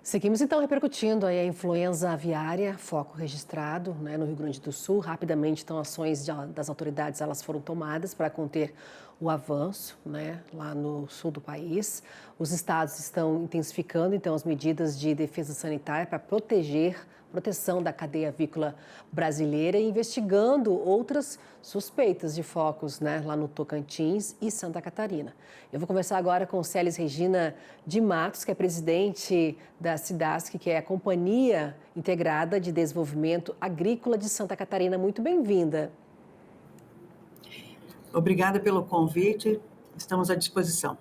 Seguimos então repercutindo aí a influenza aviária, foco registrado, né, no Rio Grande do Sul. Rapidamente, então, ações das autoridades elas foram tomadas para conter o avanço, né, lá no sul do país. Os estados estão intensificando então as medidas de defesa sanitária para proteção da cadeia avícola brasileira e investigando outras suspeitas de focos, né, lá no Tocantins e Santa Catarina. Eu vou conversar agora com Celes Regina de Matos, que é presidente da SIDASC, que é a Companhia Integrada de Desenvolvimento Agrícola de Santa Catarina. Muito bem-vinda. Obrigada pelo convite, estamos à disposição.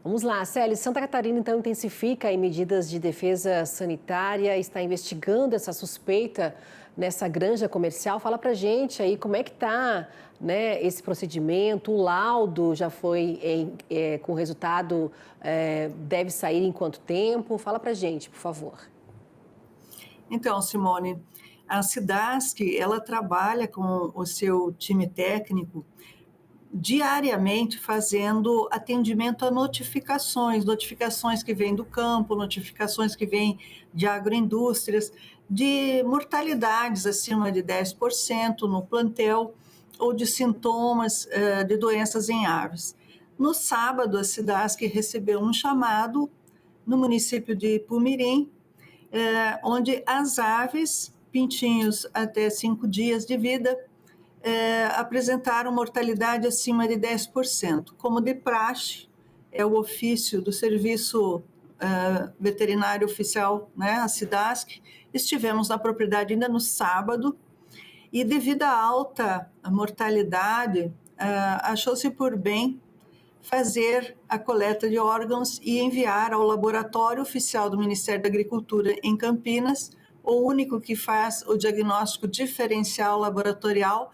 Vamos lá, Celes. Santa Catarina, então, intensifica aí medidas de defesa sanitária, está investigando essa suspeita nessa granja comercial. Fala pra gente aí como é que está, né, esse procedimento, o laudo já foi com resultado, deve sair em quanto tempo? Fala pra gente, por favor. Então, Simone, a SIDASC, ela trabalha com o seu time técnico diariamente fazendo atendimento a notificações que vêm do campo, notificações que vêm de agroindústrias, de mortalidades acima de 10% no plantel ou de sintomas de doenças em aves. No sábado, a SIDASC recebeu um chamado no município de Ipumirim, onde as aves, pintinhos até 5 dias de vida, apresentaram mortalidade acima de 10%. Como de praxe, é o ofício do Serviço Veterinário Oficial, né, a SIDASC, estivemos na propriedade ainda no sábado, e devido à alta mortalidade, achou-se por bem fazer a coleta de órgãos e enviar ao Laboratório Oficial do Ministério da Agricultura em Campinas, o único que faz o diagnóstico diferencial laboratorial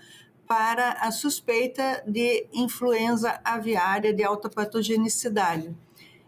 para a suspeita de influenza aviária de alta patogenicidade.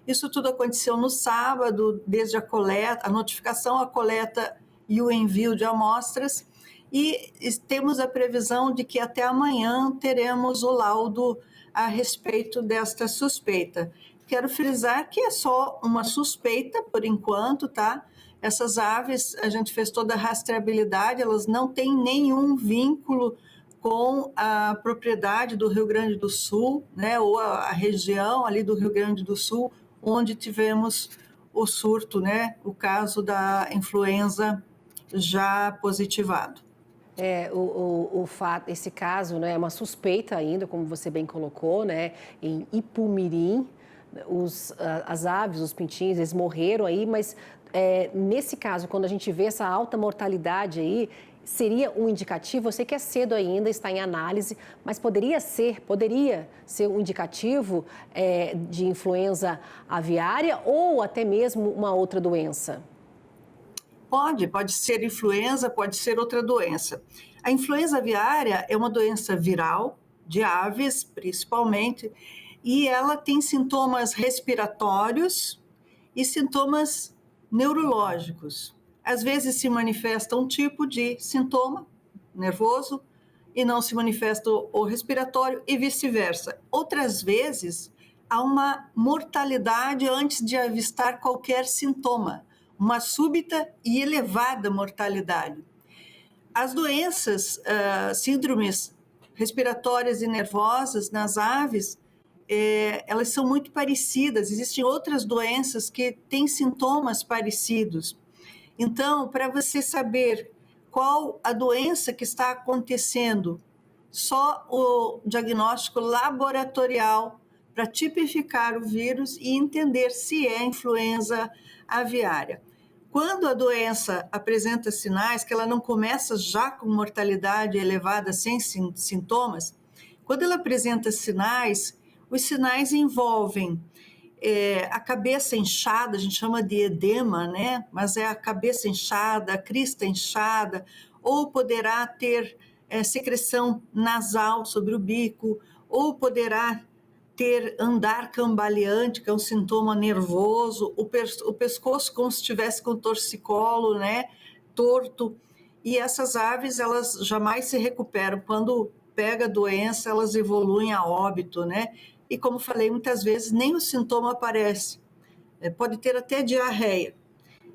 Isso tudo aconteceu no sábado, desde a coleta, a notificação, a coleta e o envio de amostras, e temos a previsão de que até amanhã teremos o laudo a respeito desta suspeita. Quero frisar que é só uma suspeita por enquanto, tá? Essas aves, a gente fez toda a rastreabilidade, elas não têm nenhum vínculo com a propriedade do Rio Grande do Sul, né, ou a região ali do Rio Grande do Sul, onde tivemos o surto, né, o caso da influenza já positivado. Esse caso, né, é uma suspeita ainda, como você bem colocou, né, em Ipumirim. As aves, os pintinhos, eles morreram aí, mas nesse caso, quando a gente vê essa alta mortalidade aí, seria um indicativo? Eu sei que é cedo ainda, está em análise, mas poderia ser um indicativo de influenza aviária ou até mesmo uma outra doença? Pode ser influenza, pode ser outra doença. A influenza aviária é uma doença viral, de aves principalmente, e ela tem sintomas respiratórios e sintomas neurológicos. Às vezes se manifesta um tipo de sintoma nervoso e não se manifesta o respiratório e vice-versa. Outras vezes há uma mortalidade antes de avistar qualquer sintoma, uma súbita e elevada mortalidade. As doenças, síndromes respiratórias e nervosas nas aves, elas são muito parecidas. Existem outras doenças que têm sintomas parecidos. Então, para você saber qual a doença que está acontecendo, só o diagnóstico laboratorial para tipificar o vírus e entender se é influenza aviária. Quando a doença apresenta sinais, que ela não começa já com mortalidade elevada sem sintomas, quando ela apresenta sinais, os sinais envolvem a cabeça inchada, a gente chama de edema, né? Mas é a cabeça inchada, a crista inchada, ou poderá ter secreção nasal sobre o bico, ou poderá ter andar cambaleante, que é um sintoma nervoso, o pescoço como se estivesse com torcicolo, né, torto, e essas aves, elas jamais se recuperam. Quando pega a doença, elas evoluem a óbito, né, e como falei, muitas vezes nem o sintoma aparece, pode ter até diarreia.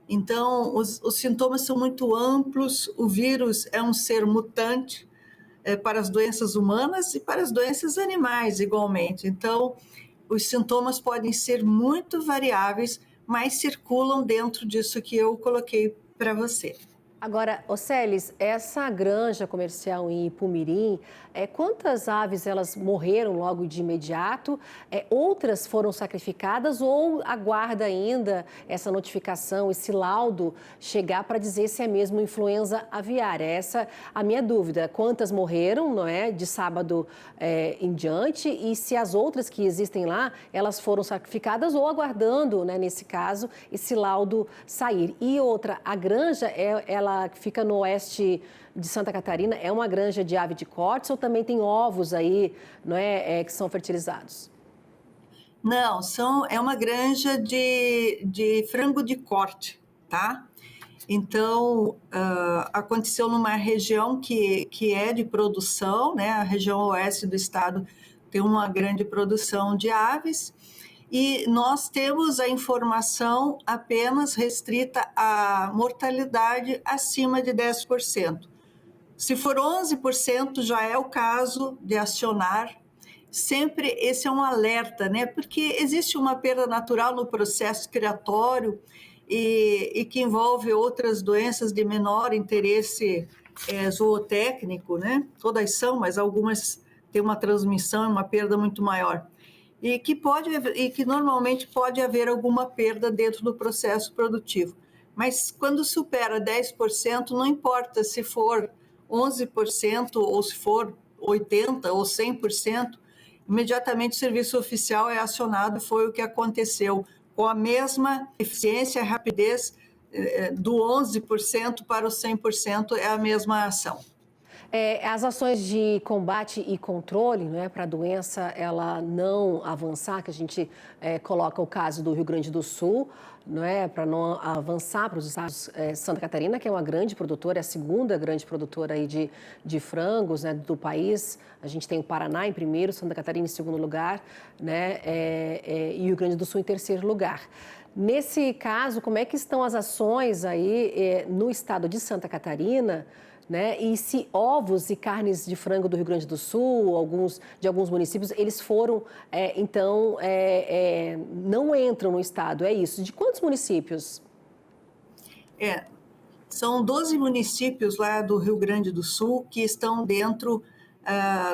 Então, os sintomas são muito amplos, o vírus é um ser mutante para as doenças humanas e para as doenças animais, igualmente. Então, os sintomas podem ser muito variáveis, mas circulam dentro disso que eu coloquei para você. Agora, Océlis, essa granja comercial em Ipumirim, quantas aves elas morreram logo de imediato? Outras foram sacrificadas ou aguarda ainda essa notificação, esse laudo chegar para dizer se é mesmo influenza aviária? Essa é a minha dúvida. Quantas morreram, não é, de sábado em diante, e se as outras que existem lá, elas foram sacrificadas ou aguardando, né, nesse caso, esse laudo sair? E outra, a granja, ela que fica no oeste de Santa Catarina, é uma granja de ave de cortes ou também tem ovos aí, não é, que são fertilizados? Não, é uma granja de frango de corte, tá? Então, aconteceu numa região que é de produção, né? A região oeste do estado tem uma grande produção de aves, e nós temos a informação apenas restrita à mortalidade acima de 10%. Se for 11%, já é o caso de acionar. Sempre esse é um alerta, né? Porque existe uma perda natural no processo criatório e que envolve outras doenças de menor interesse zootécnico, né? Todas são, mas algumas têm uma transmissão e uma perda muito maior. E que normalmente pode haver alguma perda dentro do processo produtivo. Mas quando supera 10%, não importa se for 11% ou se for 80% ou 100%, imediatamente o serviço oficial é acionado. Foi o que aconteceu, com a mesma eficiência e rapidez do 11% para o 100%, é a mesma ação. As ações de combate e controle, né, para a doença ela não avançar, que a gente coloca o caso do Rio Grande do Sul, não é, para não avançar para os estados, Santa Catarina, que é uma grande produtora, é a segunda grande produtora aí de frangos, né, do país. A gente tem o Paraná em primeiro, Santa Catarina em segundo lugar, né, e o Rio Grande do Sul em terceiro lugar. Nesse caso, como é que estão as ações aí no estado de Santa Catarina, né? E se ovos e carnes de frango do Rio Grande do Sul, de alguns municípios, eles foram, não entram no estado, é isso. De quantos municípios? São 12 municípios lá do Rio Grande do Sul que estão dentro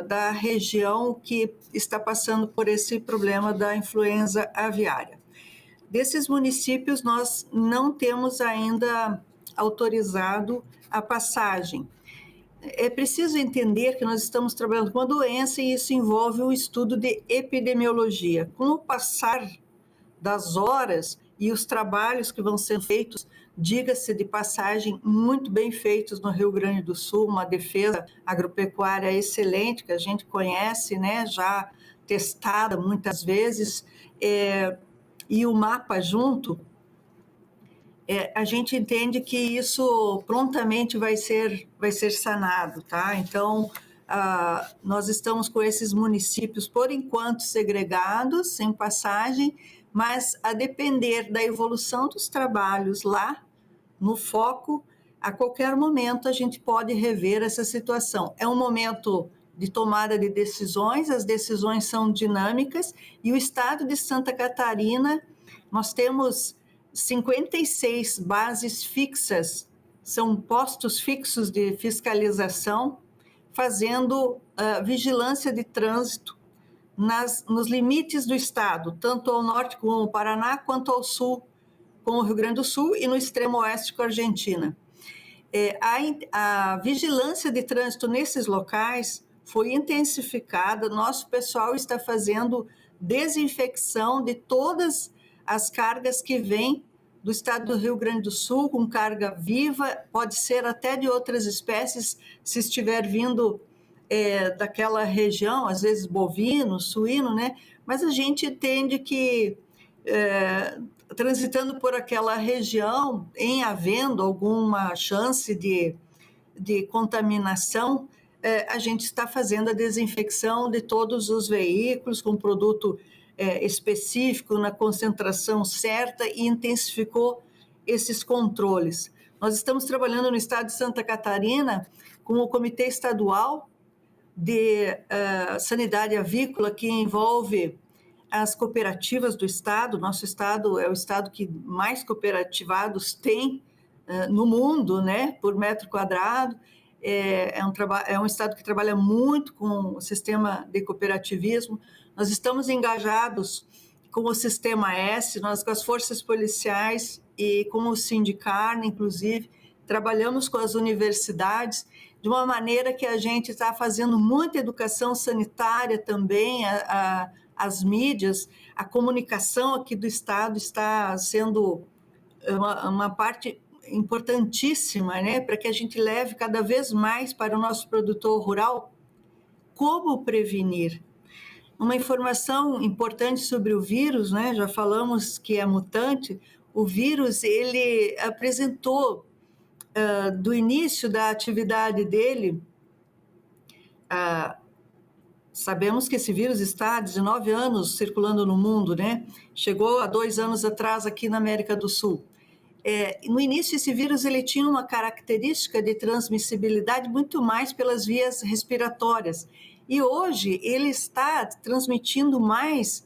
da região que está passando por esse problema da influenza aviária. Desses municípios, nós não temos ainda autorizado a passagem. É preciso entender que nós estamos trabalhando com uma doença e isso envolve um estudo de epidemiologia. Com o passar das horas e os trabalhos que vão ser feitos, diga-se de passagem, muito bem feitos no Rio Grande do Sul, uma defesa agropecuária excelente que a gente conhece, né, já testada muitas vezes, e o mapa junto, a gente entende que isso prontamente vai ser sanado, tá? Então, nós estamos com esses municípios, por enquanto, segregados, sem passagem, mas a depender da evolução dos trabalhos lá, no foco, a qualquer momento a gente pode rever essa situação. É um momento de tomada de decisões, as decisões são dinâmicas, e o estado de Santa Catarina, nós temos 56 bases fixas, são postos fixos de fiscalização, fazendo vigilância de trânsito nos limites do estado, tanto ao norte com o Paraná, quanto ao sul com o Rio Grande do Sul e no extremo oeste com a Argentina. A vigilância de trânsito nesses locais foi intensificada, nosso pessoal está fazendo desinfecção de todas as cargas que vêm do estado do Rio Grande do Sul, com carga viva, pode ser até de outras espécies, se estiver vindo daquela região, às vezes bovino, suíno, né? Mas a gente entende que transitando por aquela região, em havendo alguma chance de contaminação, a gente está fazendo a desinfecção de todos os veículos com produto específico, na concentração certa, e intensificou esses controles. Nós estamos trabalhando no estado de Santa Catarina com o Comitê Estadual de Sanidade Avícola, que envolve as cooperativas do estado. Nosso estado é o estado que mais cooperativados tem no mundo, né, por metro quadrado. É um estado que trabalha muito com o sistema de cooperativismo. Nós estamos engajados com o Sistema S, nós com as forças policiais e com o Sindicarne, inclusive, trabalhamos com as universidades, de uma maneira que a gente está fazendo muita educação sanitária também, as mídias, a comunicação aqui do estado está sendo uma parte importantíssima, né, para que a gente leve cada vez mais para o nosso produtor rural como prevenir. Uma informação importante sobre o vírus, né, já falamos que é mutante, o vírus ele apresentou do início da atividade dele, sabemos que esse vírus está há 19 anos circulando no mundo, né? Chegou há 2 anos atrás aqui na América do Sul. No início, esse vírus ele tinha uma característica de transmissibilidade muito mais pelas vias respiratórias. E hoje ele está transmitindo mais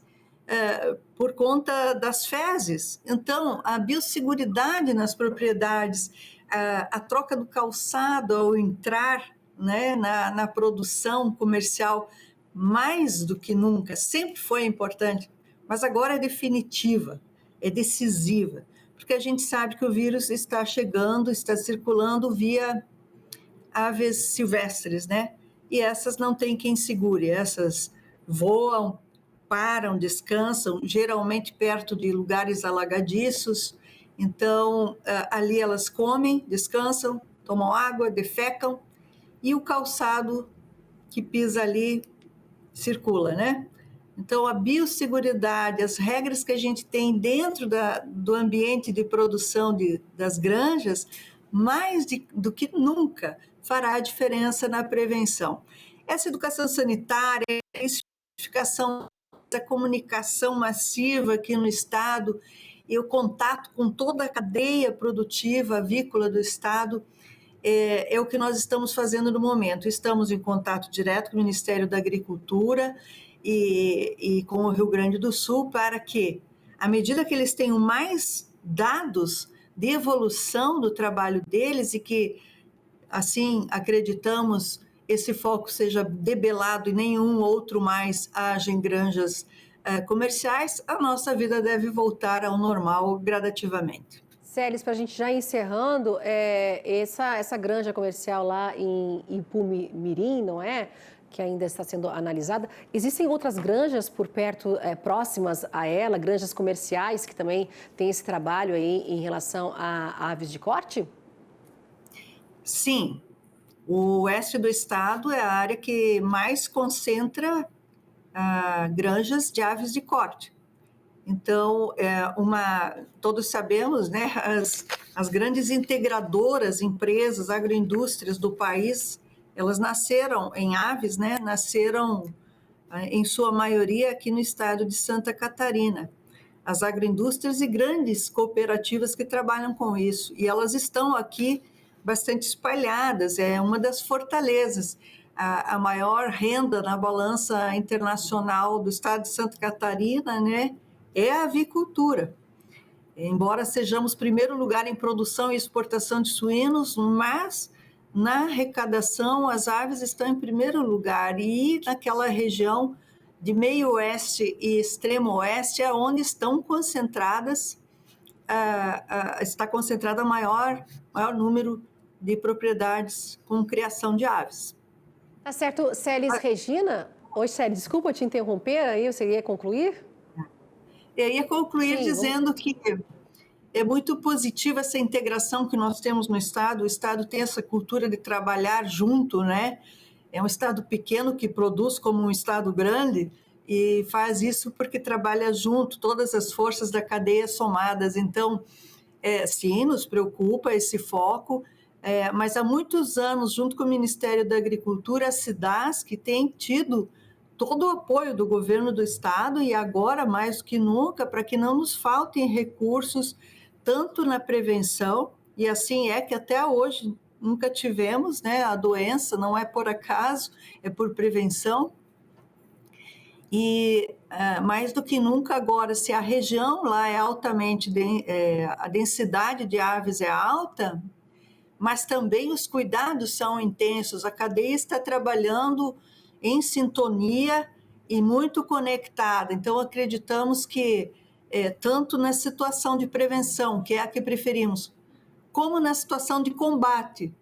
por conta das fezes. Então, a biosseguridade nas propriedades, a troca do calçado ao entrar, né, na produção comercial, mais do que nunca, sempre foi importante, mas agora é definitiva, é decisiva, porque a gente sabe que o vírus está chegando, está circulando via aves silvestres, né? E essas não tem quem segure, essas voam, param, descansam, geralmente perto de lugares alagadiços. Então, ali elas comem, descansam, tomam água, defecam, e o calçado que pisa ali circula, né? Então, a biosseguridade, as regras que a gente tem dentro do ambiente de produção das granjas, mais do que nunca, fará a diferença na prevenção. Essa educação sanitária, a identificação da comunicação massiva aqui no estado e o contato com toda a cadeia produtiva avícola do estado é o que nós estamos fazendo no momento. Estamos em contato direto com o Ministério da Agricultura e com o Rio Grande do Sul para que, à medida que eles tenham mais dados de evolução do trabalho deles e que, assim, acreditamos, esse foco seja debelado e nenhum outro mais haja em granjas comerciais, a nossa vida deve voltar ao normal gradativamente. Célis, para a gente já encerrando, essa granja comercial lá em Ipumirim, não é? Que ainda está sendo analisada. Existem outras granjas por perto, próximas a ela, granjas comerciais que também têm esse trabalho aí em relação a aves de corte? Sim, o oeste do estado é a área que mais concentra granjas de aves de corte. Então, todos sabemos, né, as grandes integradoras, empresas, agroindústrias do país, elas nasceram em aves, né, nasceram em sua maioria aqui no estado de Santa Catarina. As agroindústrias e grandes cooperativas que trabalham com isso. E elas estão aqui bastante espalhadas, é uma das fortalezas. A maior renda na balança internacional do estado de Santa Catarina, né, é a avicultura. Embora sejamos primeiro lugar em produção e exportação de suínos, mas na arrecadação as aves estão em primeiro lugar, e naquela região de meio oeste e extremo oeste é onde estão concentradas, está concentrado o maior número de propriedades com criação de aves. Tá certo, Célis Regina. Oi, Célis, desculpa te interromper, aí você ia concluir? Eu ia concluir dizendo que é muito positiva essa integração que nós temos no estado. O estado tem essa cultura de trabalhar junto, né? É um estado pequeno que produz como um estado grande e faz isso porque trabalha junto, todas as forças da cadeia somadas. Então, sim, nos preocupa esse foco, mas há muitos anos, junto com o Ministério da Agricultura, a SIDASC tem tido todo o apoio do governo do estado, e agora mais do que nunca, para que não nos faltem recursos tanto na prevenção, e assim é que até hoje nunca tivemos, né, a doença, não é por acaso, é por prevenção. E mais do que nunca agora, se a região lá é altamente, a densidade de aves é alta, mas também os cuidados são intensos, a cadeia está trabalhando em sintonia e muito conectada. Então, acreditamos que, tanto na situação de prevenção, que é a que preferimos, como na situação de combate,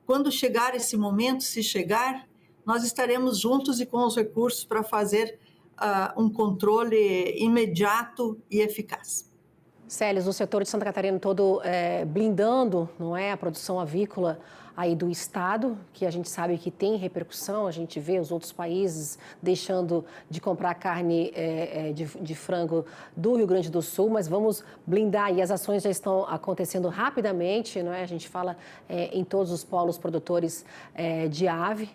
quando chegar esse momento, se chegar, nós estaremos juntos e com os recursos para fazer um controle imediato e eficaz. Célios, o setor de Santa Catarina todo blindando, não é, a produção avícola aí do estado, que a gente sabe que tem repercussão, a gente vê os outros países deixando de comprar carne de frango do Rio Grande do Sul, mas vamos blindar e as ações já estão acontecendo rapidamente, não é? A gente fala em todos os polos produtores de ave.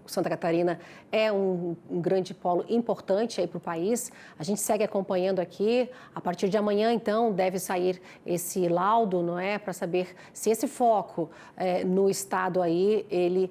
Santa Catarina é um grande polo importante aí para o país. A gente segue acompanhando aqui. A partir de amanhã, então, deve sair esse laudo, não é, para saber se esse foco no estado aí ele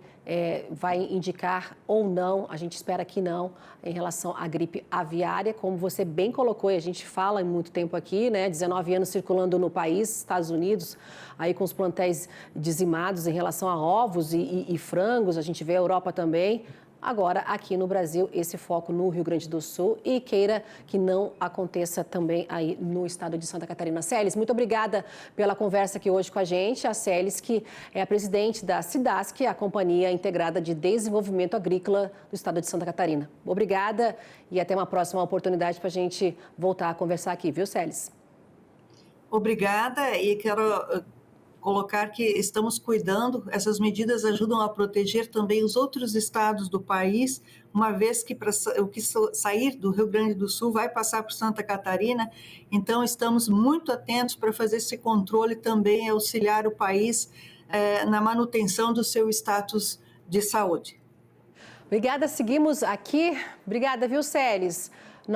vai indicar ou não. A gente espera que não, em relação à gripe aviária, como você bem colocou e a gente fala há muito tempo aqui, né? 19 anos circulando no país, Estados Unidos, aí com os plantéis dizimados em relação a ovos e frangos. A gente vê a Europa também. Agora, aqui no Brasil, esse foco no Rio Grande do Sul e queira que não aconteça também aí no estado de Santa Catarina. Célis, muito obrigada pela conversa aqui hoje com a gente. A Célis, que é a presidente da SIDASC, a Companhia Integrada de Desenvolvimento Agrícola do estado de Santa Catarina. Obrigada e até uma próxima oportunidade para a gente voltar a conversar aqui, viu, Célis? Obrigada e quero colocar que estamos cuidando, essas medidas ajudam a proteger também os outros estados do país, uma vez que o que sair do Rio Grande do Sul vai passar por Santa Catarina, então estamos muito atentos para fazer esse controle também e auxiliar o país na manutenção do seu status de saúde. Obrigada, seguimos aqui. Obrigada, viu, Célis?